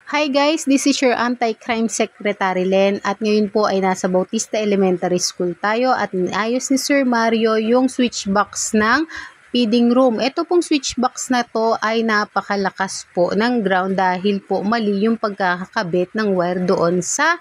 Hi guys, this is your Anti-Crime Secretary Len at ngayon po ay nasa Bautista Elementary School tayo at inayos ni Sir Mario yung switch box ng feeding room. Ito pong switch box na to ay napakalakas po ng ground dahil po mali yung pagkakakabit ng wire doon sa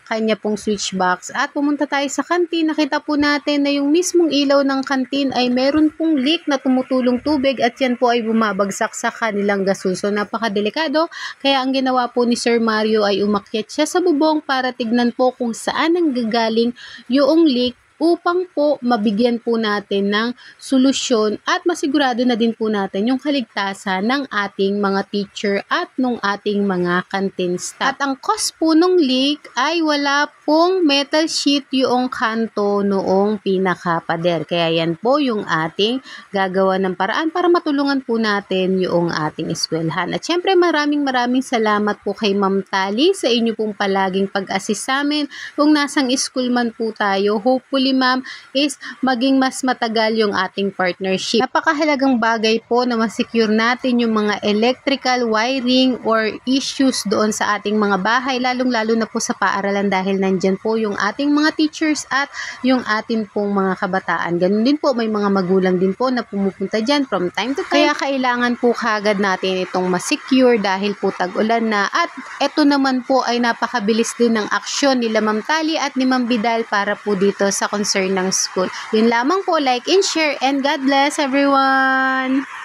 kanya pong switch box. At pumunta tayo sa kantin, nakita po natin na yung mismong ilaw ng kantin ay meron pong leak na tumutulong tubig at yan po ay bumabagsak sa kanilang gasol. So napakadelikado, kaya ang ginawa po ni Sir Mario ay umakyat siya sa bubong para tignan po kung saan nanggagaling yung leak upang po mabigyan po natin ng solusyon at masigurado na din po natin yung kaligtasan ng ating mga teacher at nung ating mga canteen staff. At ang cause po nung leak ay wala pong metal sheet yung kanto noong pinaka-pader. Kaya yan po yung ating gagawa ng paraan para matulungan po natin yung ating eskwelahan. At syempre maraming salamat po kay Ma'am Tali sa inyo pong palaging pag-assist sa amin. Kung nasang school man po tayo, hopefully ma'am is maging mas matagal yung ating partnership. Napakahalagang bagay po na ma-secure natin yung mga electrical wiring or issues doon sa ating mga bahay, lalong-lalo na po sa paaralan dahil nandyan po yung ating mga teachers at yung ating pong mga kabataan. Ganun din po, may mga magulang din po na pumupunta dyan from time to time. Kaya kailangan po kagad natin itong ma-secure dahil po tag-ulan na at eto naman po ay napakabilis din ng aksyon nila Ma'am Tali at ni Ma'am Bidal para po dito sa concern ng school. Yun lamang po, like and share and God bless everyone!